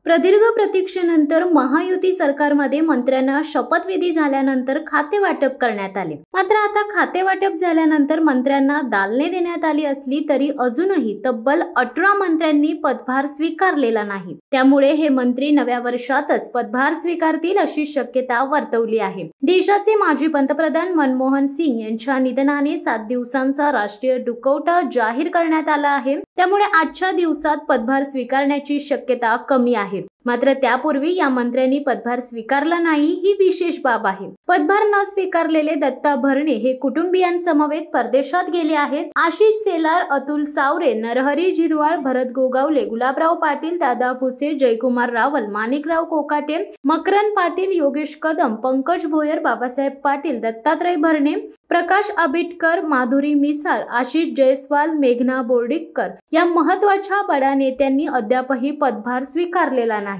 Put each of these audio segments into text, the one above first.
प्रदीर्घ प्रतीक्षेनंतर महायुती सरकारमध्ये मंत्र्यांना शपथविधी झाल्यानंतर खाते वाटप करण्यात आले। मात्र आता खाते वाटप झाल्यानंतर मंत्र्यांना दालने देण्यात आली असली तरी अजूनही तब्बल 18 मंत्र्यांनी पदभार स्वीकारलेला नाही। त्यामुळे हे मंत्री नव्या वर्षातच पदभार स्वीकारतील अशी शक्यता वर्तवली आहे। देशाचे माजी पंतप्रधान मनमोहन सिंग यांच्या निधनाने 7 दिवसांचा राष्ट्रीय दुखवटा जाहीर करण्यात आला आहे। त्यामुळे आजच्या दिवसात पदभार स्वीकारण्याची शक्यता कमी आहे। मात्र त्यापूर्वी या मंत्र्यांनी पदभार स्वीकारला नाही ही विशेष बाब आहे। पदभार न स्वीकारलेले दत्ता भरणे हे कुटुंबियांसमवेत परदेशात गेले आहेत। आशिष सेलार, अतुल सावरे, नरहरी झिरवाळ, भरत गोगावले, गुलाबराव पाटील, दादा भुसे, जयकुमार रावल, माणिकराव कोकाटे, मकरंद पाटील, योगेश कदम, पंकज भोयर, बाबासाहेब पाटील, दत्तात्रय भरणे, प्रकाश आबिटकर, माधुरी मिसाळ, आशिष जयस्वाल, मेघना बोर्डीकर या महत्त्वाच्या बड्या नेत्यांनी अद्यापही पदभार स्वीकारलेला नाही।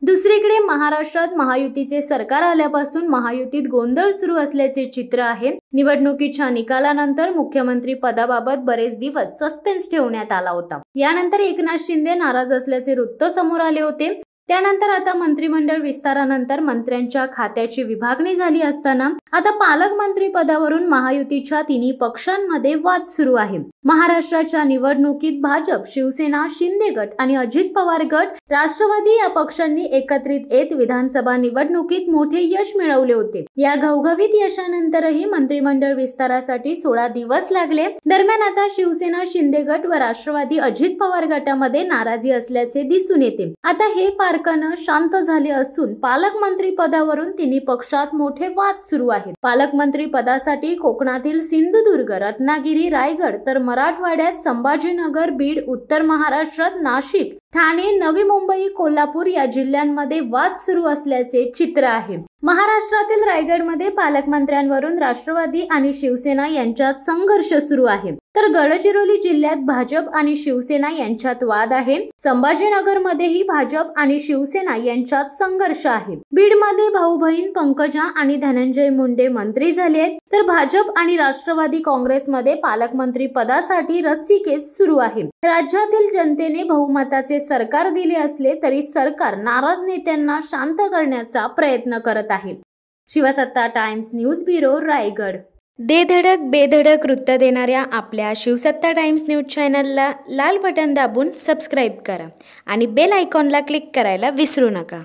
दुसरीकडे महाराष्ट्रात महायुतीचे सरकार आल्यापासून महायुतीत गोंधळ सुरू असल्याचे चित्र आहे। निवडणुकीच्या निकालानंतर मुख्यमंत्री पदाबाबत बरेच दिवस सस्पेन्स ठेवण्यात आला होता। यानंतर एकनाथ शिंदे नाराज असल्याचे वृत्त समोर आले होते। त्यानंतर आता मंत्रिमंडळ विस्तारानंतर मंत्र्यांच्या खात्याची विभागणी झाली असताना आता पालकमंत्री पदावरून महायुतीच्या तिन्ही पक्षांमध्ये वाद सुरू आहे। महाराष्ट्राच्या निवडणुकीत भाजप, शिवसेना, शिंदे गट आणि अजित पवार गट, राष्ट्रवादी या पक्षांनी एकत्रित येत विधानसभा निवडणुकीत मोठे यश मिळवले होते। या घवघवीत यशानंतरही मंत्रिमंडळ विस्तारासाठी 16 दिवस लागले। दरम्यान आता शिवसेना, शिंदे गट व राष्ट्रवादी, अजित पवार गटामध्ये नाराजी असल्याचे दिसून येते। आता हे शांत झाले असून पालकमंत्री पदावरून तिन्ही पक्षात मोठे वाद सुरू आहेत। पालकमंत्री पदासाठी कोकणातील सिंधुदुर्ग, रत्नागिरी, रायगड तर मराठवाड्यात संभाजीनगर, बीड, उत्तर महाराष्ट्रात नाशिक, ठाणे, नवी मुंबई, कोल्हापूर या जिल्ह्यांमध्ये वाद सुरू असल्याचे चित्र आहे। महाराष्ट्रातील रायगडमध्ये पालकमंत्र्यांवरून राष्ट्रवादी आणि शिवसेना यांच्यात संघर्ष सुरू आहे। तर गडचिरोली जिल्ह्यात भाजप आणि शिवसेना यांच्यात वाद आहे। संभाजीनगरमध्येही भाजप आणि शिवसेना यांच्यात संघर्ष आहे। बीडमध्ये भाऊ बहीण पंकजा आणि धनंजय मुंडे मंत्री झाले आहेत। तर भाजप आणि राष्ट्रवादी काँग्रेसमध्ये पालकमंत्री पदासाठी रस्सीखेच सुरू आहे। राज्यातील जनतेने बहुमताचे सरकार दिले असले तरी सरकार नाराज नेत्यांना शांत करण्याचा प्रयत्न करत आहे। शिवसत्ता टाइम्स न्यूज ब्युरो, रायगड। दे धडक बेधडक वृत्त देणाऱ्या आपल्या शिवसत्ता टाइम्स न्यूज चॅनलला लाल बटन दाबून सबस्क्राईब करा आणि बेल आयकॉनला क्लिक करायला विसरू नका।